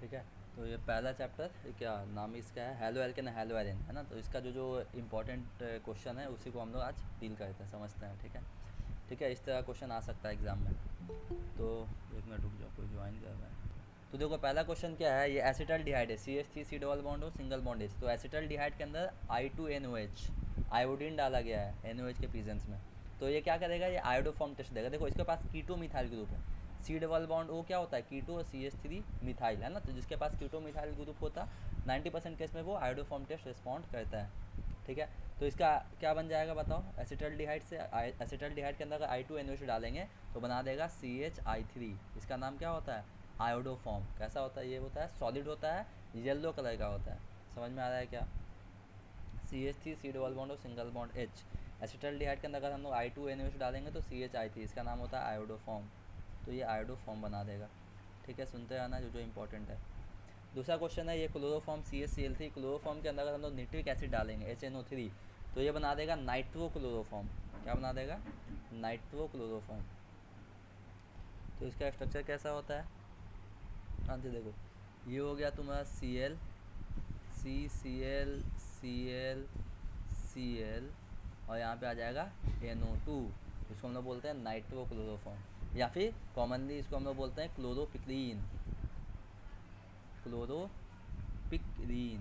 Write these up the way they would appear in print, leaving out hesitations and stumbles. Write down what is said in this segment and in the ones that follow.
ठीक है। तो ये पहला चैप्टर, क्या नाम इसका है, हेलो एल्केन हेलो एरेन, है ना। तो इसका जो जो इम्पोर्टेंट क्वेश्चन है उसी को हम लोग आज डील करते हैं, समझते हैं। ठीक है, ठीक है। इस तरह क्वेश्चन आ सकता है एग्ज़ाम में। तो एक मिनट रुक जाओ, कोई ज्वाइन कर रहा है। तो देखो पहला क्वेश्चन क्या है, ये एसिटल डिहाइड है, C H three C double bond हो, सिंगल बॉन्ड एच। तो एसिटल डिहाइड के अंदर I2NOH आयोडीन डाला गया है NOH के प्रेजेंस में। तो ये क्या करेगा, ये आयोडोफॉर्म टेस्ट देगा। देखो इसके पास कीटो मिथाइल ग्रुप है, सी डबल बॉन्ड ओ क्या होता है, कीटो, और CH3 मिथाइल, है ना। तो जिसके पास कीटो मिथाइल ग्रुप होता 90% केस में वो आयोडोफॉर्म टेस्ट रिस्पॉन्ड करता है। ठीक है। तो इसका क्या बन जाएगा बताओ, एसिटल डिहाइड से एसिटल डिहाइड के अंदर अगर I2NOH डालेंगे तो बना देगा CHI3। इसका नाम क्या होता है, आयोडोफॉर्म। कैसा होता है, ये होता है सॉलिड होता है, येलो कलर का होता है। समझ में आ रहा है क्या, CH3 सी डबल बॉन्ड और सिंगल बॉन्ड H। एसिटल डिहाइड के अंदर अगर हम लोग I2NOH डालेंगे तो CHI3, इसका नाम होता है आयोडोफॉर्म। तो ये आयोडोफॉर्म बना देगा। ठीक है, सुनते रहना जो जो इंपॉर्टेंट है। दूसरा क्वेश्चन है ये क्लोरोफॉर्म CHCl3। क्लोरोफॉर्म के अंदर अगर हम लोग निट्रिक एसिड डालेंगे HNO3 तो ये बना देगा नाइट्रो क्लोरोफॉर्म। क्या बना देगा, नाइट्रो क्लोरोफॉर्म। तो इसका स्ट्रक्चर कैसा होता है, हाँ जी देखो, ये हो गया तुम्हारा Cl, Cl Cl, और यहाँ पे आ जाएगा NO2। इसको हम लोग बोलते हैं नाइट्रो क्लोरोफॉर्म, या फिर कॉमनली इसको हम लोग बोलते हैं क्लोरोपिक्रीन, क्लोरोपिक्रीन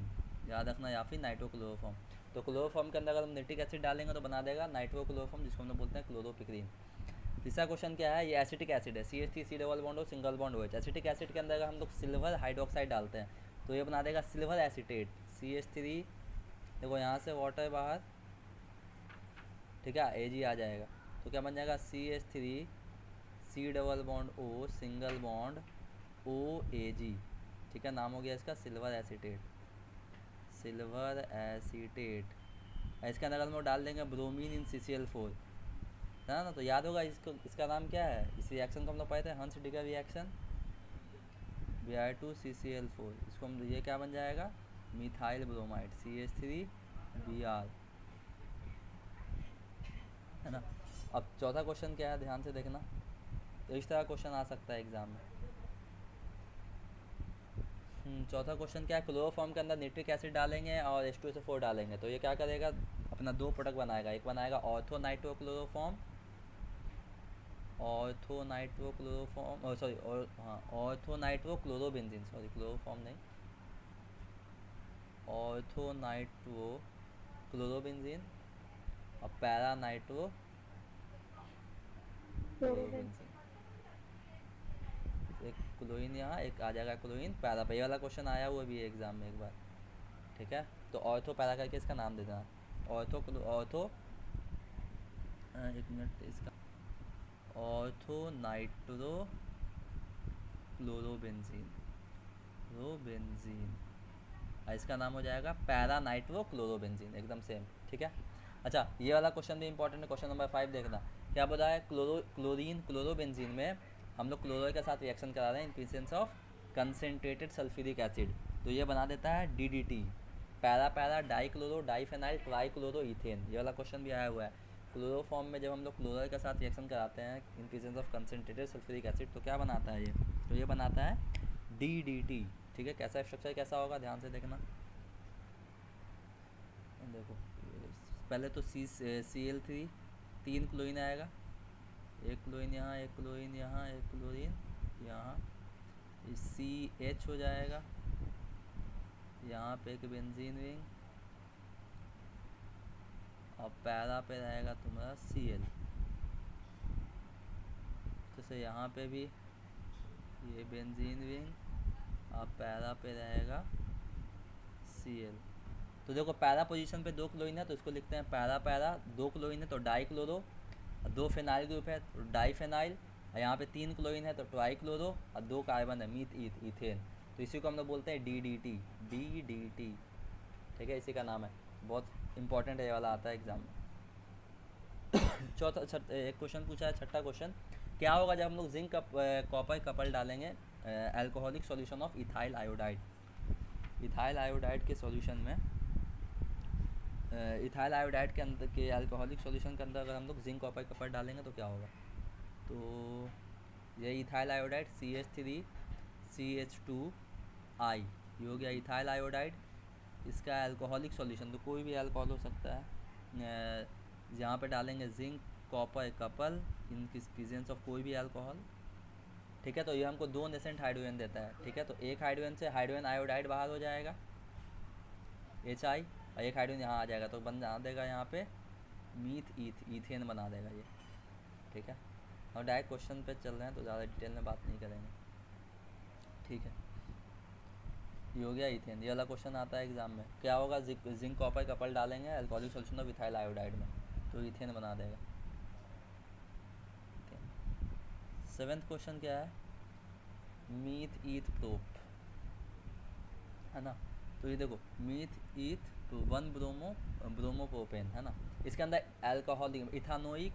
याद रखना, या फिर नाइट्रो क्लोरोफॉर्म। तो क्लोरोफॉर्म के अंदर अगर हम नाइट्रिक एसिड डालेंगे तो बना देगा नाइट्रो क्लोरोफॉर्म, जिसको हम लोग बोलते हैं क्लोरोपिक्रीन। तीसरा क्वेश्चन क्या है, ये एसिटिक एसिड है, CH3 सी डबल बॉन्ड और single bond OH। Acetic acid के अंदर अगर हम लोग सिल्वर हाइड्रोक्साइड डालते हैं तो ये बना देगा सिल्वर एसिटेट, CH3। देखो यहाँ से वाटर बाहर, ठीक है, Ag आ जाएगा। तो क्या बन जाएगा, CH3 C double bond O single bond OAg। ठीक है, नाम हो गया इसका सिल्वर एसिटेट, सिल्वर एसिटेट। इसके अंदर अगर हम लोग डाल देंगे ब्रोमीन इन CCl4, है ना। तो याद होगा इसको, इसका नाम क्या है, इस रिएक्शन को हम लोग पढ़े थे, हंस डिगर रिएक्शन, Br2CCl4। इसको हम, ये क्या बन जाएगा, मिथाइल ब्रोमाइड CH3Br, है ना। अब चौथा क्वेश्चन क्या है, ध्यान से देखना। तो इस तरह क्वेश्चन आ सकता है एग्जाम में। चौथा क्वेश्चन क्या है, क्लोरोफॉर्म के अंदर निट्रिक एसिड डालेंगे और H2SO4 डालेंगे तो ये क्या करेगा, अपना दो प्रोडक्ट बनाएगा। एक बनाएगा ortho nitro chloroform, ortho nitro chloroform, sorry, और हाँ ortho nitro chlorobenzene, sorry chloroform नहीं, ऑर्थो नाइट्रो क्लोरोबेंजीन, और पैरा नाइट्रो क्लोरोबेंजीन। एक क्लोरीन यहाँ, एक आ जाएगा क्लोरीन पैरा पे। ये वाला क्वेश्चन आया हुआ भी है एग्जाम में एक बार। ठीक है, तो ऑर्थो पैरा करके इसका नाम दे देना, ऑर्थो ऑर्थो, एक मिनट, इसका ऑर्थो नाइट्रो क्लोरोबेंजीन, क्लोरोबेंजीन, इसका नाम हो जाएगा पैरा नाइट्रो क्लोरोबेंजीन, एकदम सेम। ठीक है। अच्छा, ये वाला क्वेश्चन भी इंपॉर्टेंट है, क्वेश्चन नंबर 5 देखना। क्या बोला है, क्लोरीन क्लोरोबेंजीन में हम लोग क्लोरो के साथ रिएक्शन करा रहे हैं in presence of concentrated sulphuric acid. तो ये बना देता है DDT, para para di chloro diphenyl tri chloro ethane. ये वाला क्वेश्चन भी आया हुआ है। क्लोरोफॉर्म में जब हम लोग क्लोरो के साथ रिएक्शन कराते हैं in presence of concentrated sulphuric acid तो क्या बनाता है ये, तो ये बनाता है DDT। ठीक है, कैसा स्ट्रक्चर कैसा होगा, ध्यान से देखना। देखो पहले तो Cl3, 3 क्लोरीन आएगा, एक क्लोरीन यहाँ, एक क्लोरीन यहाँ, एक क्लोरीन यहाँ, CH हो जाएगा, यहाँ पे एक बेंजीन रिंग, और पैरा पे रहेगा तुम्हारा Cl। जैसे यहाँ पे भी ये बेंजीन रिंग, और पैरा पे रहेगा Cl। तो देखो पैरा पोजीशन पे 2 क्लोरीन है तो इसको लिखते हैं पैरा पैरा, 2 क्लोरीन है तो डाई क्लोरो, 2 फेनाइल ग्रुप है तो डाई फेनाइल, और यहाँ पे 3 क्लोरीन है तो ट्राई क्लोरो, और 2 कार्बन है मीथ ईथ इथेन। तो इसी को हम लोग बोलते हैं DDT, DDT। ठीक है, इसी का नाम है, बहुत इंपॉर्टेंट है, ये वाला आता है एग्जाम में। एक क्वेश्चन पूछा है, छठा क्वेश्चन, क्या होगा जब हम लोग जिंक कॉपर कपल डालेंगे alcoholic solution of ethyl iodide. Ethyl iodide के सॉल्यूशन में, इथाइल आयोडाइड के अंदर के अल्कोहलिक सॉल्यूशन के अंदर अगर हम लोग जिंक कॉपर कपल डालेंगे तो क्या होगा। तो ये इथाइल आयोडाइड CH3 CH2 आई, ये हो गया इथाइल आयोडाइड। इसका अल्कोहलिक सॉल्यूशन तो कोई भी अल्कोहल हो सकता है। यहाँ पे डालेंगे zinc copper couple in presence of कोई भी अल्कोहल। ठीक है, तो ये हमको 2 नेसेंट हाइड्रोजन देता है। ठीक है, तो एक हाइड्रोजन से हाइड्रोजन आयोडाइड बाहर हो जाएगा HI, और एक हाइड्रोजन यहाँ आ जाएगा तो बना देगा यहाँ पे ईथेन बना देगा ये। ठीक है, और डायरेक्ट क्वेश्चन पे चल रहे हैं तो ज़्यादा डिटेल में बात नहीं करेंगे। ठीक है, ये हो गया ईथेन। ये वाला क्वेश्चन आता है एग्जाम में, क्या होगा, जिंक कॉपर कपल डालेंगे alcoholic solution of ethyl iodide में तो ईथेन बना देगा। 7th क्वेश्चन क्या है, मीथ ईथ प्रोप, है ना। तो ये देखो मीथ ईथ तो 1 ब्रोमोप्रोपेन, है ना। इसके अंदर अल्कोहलिक इथानोलिक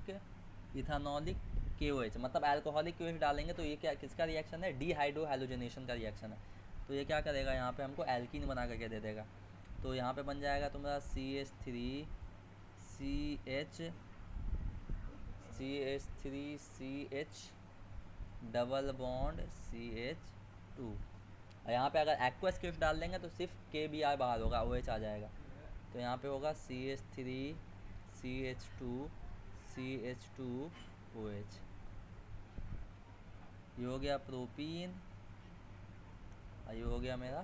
KOH, मतलब अल्कोहलिक KOH डालेंगे तो ये क्या किसका रिएक्शन है, डीहाइड्रो हैलोजनेशन का रिएक्शन है। तो ये क्या करेगा, यहाँ पे हमको एल्कीन बना करके दे देगा। तो यहाँ पे बन जाएगा तुम्हारा CH3CH डबल बॉन्ड CH2। और यहाँ पे अगर एक्वस किफ डाल देंगे तो सिर्फ KBr बाहर होगा, OH आ जाएगा। तो यहाँ पे होगा CH3CH2CH2OH। ये हो गया प्रोपीन, और ये हो गया मेरा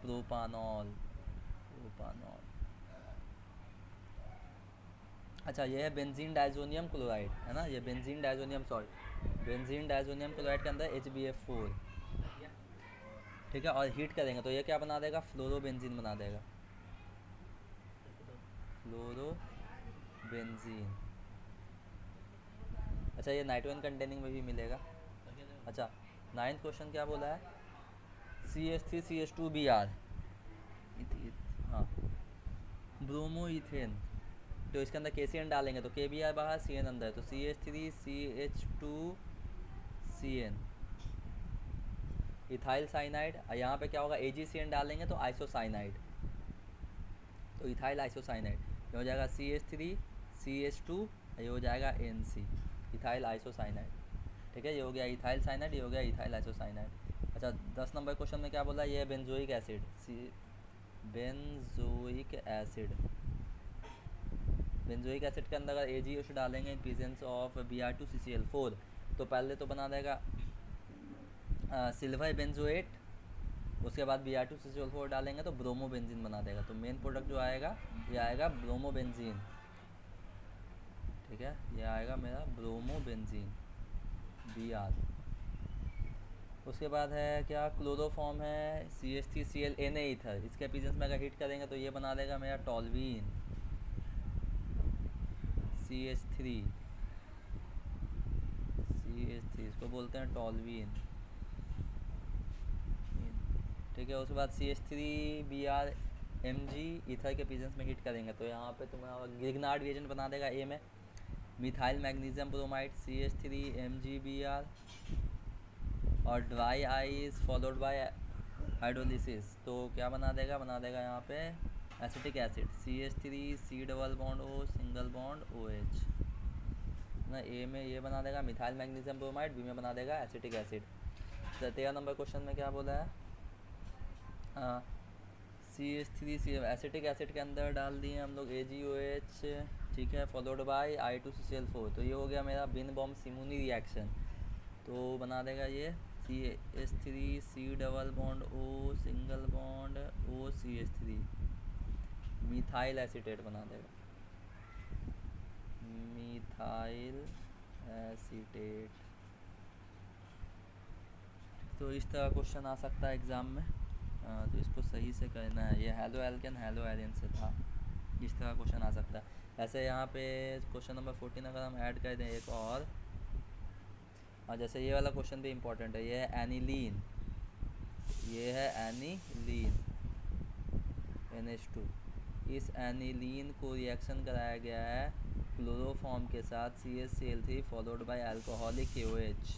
प्रोपानॉल। अच्छा, ये है बेंजीन डाइजोनियम क्लोराइड, है ना। ये बेंजीन डाइजोनियम क्लोराइड के अंदर HbF4। ठीक है, और हीट करेंगे तो ये क्या बना देगा, फ्लोरोबेंजीन बना देगा, फ्लोरोबेंजीन। अच्छा, ये नाइट्रोजन कंटेनिंग में भी मिलेगा। अच्छा, 9th क्वेश्चन क्या बोला है, CH3CH2Br, हाँ, ब्रोमो इथेन। तो इसके अंदर KCN डालेंगे तो KBr बाहर, CN अंदर, तो CH3CH2CN इथाइल साइनाइड। यहाँ पे क्या होगा, AgCN डालेंगे तो आइसोसाइनाइड, तो इथाइल आइसोसाइनाइड। ये हो जाएगा CH3CH2, ये हो जाएगा NC, इथाइल आइसोसाइनाइड। ठीक है, ये हो गया इथाइल साइनाइड, ये हो गया इथाइल आइसोसाइनाइड। अच्छा, 10 नंबर क्वेश्चन में क्या बोला, ये है बेंजोइक एसिड, बेंजोइक एसिड के अंदर अगर AgOH डालेंगे इन प्रेजेंस ऑफ Br2CCl4 तो पहले तो बना देगा सिल्वर बेंजोएट, उसके बाद Br2CCl4 डालेंगे तो ब्रोमोबेंजीन बना देगा। तो मेन प्रोडक्ट जो आएगा ये आएगा ब्रोमोबेंजीन। ठीक है, ये आएगा मेरा ब्रोमोबेंजीन Br। उसके बाद है क्या, क्लोरोफॉर्म है CH3Cl Na ईथर, इसके प्रेजेंस में अगर हीट करेंगे तो ये बना देगा मेरा टॉल्वीन CH3, इसको बोलते हैं टॉल्वीन। ठीक है, उसके बाद CH3Br Mg ईथर के प्रेजेंस में हीट करेंगे तो यहाँ पे तुम्हारा ग्रिग्नार्ड रिएजेंट बना देगा A में, मिथाइल मैग्नीशियम ब्रोमाइड CH3MgBr, और dry ice followed by hydrolysis तो क्या बना देगा यहाँ पे acetic acid CH3C double bond O single bond OH ना। A में ये बना देगा मिथाइल मैग्नीशियम ब्रोमाइड, B में बना देगा एसिटिक एसिड। 13 नंबर क्वेश्चन में क्या बोला है, CH3C एसिटिक एसिड के अंदर डाल दिए हम लोग AgOH। ठीक है, फॉलोड बाय I2CCl4, तो ये हो गया मेरा बिन बॉम सिमोनी रिएक्शन। तो बना देगा ये CH3C double bond O single bond OCH3 methyl acetate बना देगा, मिथाइल एसीटेट। तो इस तरह क्वेश्चन आ सकता है एग्ज़ाम में। तो इसको सही से करना है, ये हेलो एल्केन हेलो एरियन से था, इस तरह क्वेश्चन आ सकता है। ऐसे यहाँ पे क्वेश्चन नंबर 14 अगर हम ऐड कर दें एक और जैसे ये वाला क्वेश्चन भी इम्पोर्टेंट है, ये है एनिलीन, ये है एनिलीन NH2। इस एनिलीन को रिएक्शन कराया गया है क्लोरोफॉर्म के साथ CH3Cl3 followed by alcoholic KOH।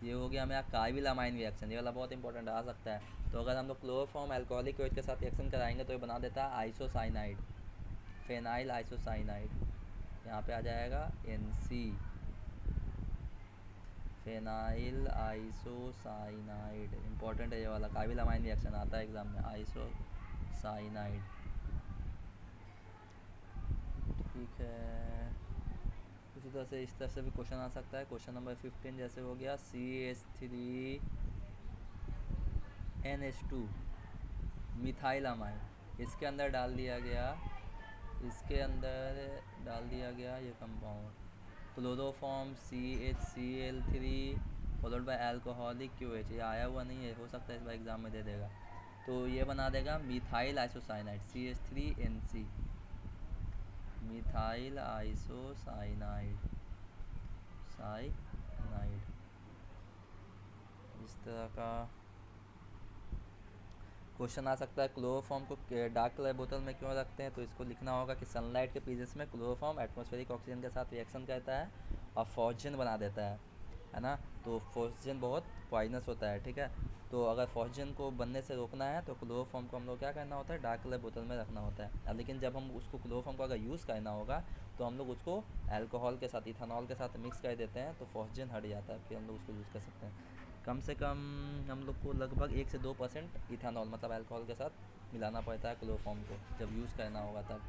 ये हो गया मेरा कार्बिल अमाइन रिएक्शन, ये वाला बहुत इंपॉर्टेंट आ सकता है। तो अगर हम लोग क्लोरोफॉर्म अल्कोहलिक KOH के साथ रिएक्शन कराएंगे तो ये बना देता है आइसोसाइनाइड, फेनाइल आइसोसाइनाइड। यहाँ पे आ जाएगा NC, फेनाइल आइसोसाइनाइड, इंपॉर्टेंट है ये वाला, काबिल अमाइन रिएक्शन आता है एग्जाम में, आइसोसाइनाइड। ठीक है, उसी तरह से इस तरह से भी क्वेश्चन आ सकता है। क्वेश्चन नंबर 15 जैसे हो गया, CH3NH2 मिथाइल अमाइड, इसके अंदर डाल दिया गया, इसके अंदर डाल दिया गया ये compound chloroform CHCl3 followed by alcoholic QH, ये आया हुआ नहीं है, हो सकता है इस बार एग्ज़ाम में दे देगा। तो ये बना देगा methyl isocyanide, CH3NC, methyl isocyanide, cyanide, इस तरह का क्वेश्चन आ सकता है। क्लोरोफॉर्म को डार्क कलर बोतल में क्यों रखते हैं, तो इसको लिखना होगा कि सनलाइट के प्रेजेंस में क्लोरोफॉर्म एटमॉस्फेरिक ऑक्सीजन के साथ रिएक्शन करता है और फॉस्जन बना देता है ना। तो फॉस्जन बहुत पॉइजनस होता है, ठीक है। तो अगर फॉस्जन को बनने से रोकना है तो क्लोरोफॉर्म को हम लोग क्या करना होता है, डार्क कलर बोतल में रखना होता है। लेकिन जब हम उसको क्लोरोफॉर्म को अगर यूज़ करना होगा तो हम लोग उसको अल्कोहल के साथ, इथेनॉल के साथ मिक्स कर देते हैं, तो फॉस्जन हट जाता है, फिर हम लोग उसको यूज़ कर सकते हैं। कम से कम हम लोग को लगभग 1 से 2% इथेनॉल मतलब अल्कोहल के साथ मिलाना पड़ता है क्लोरोफॉर्म को, जब यूज़ करना होगा तब।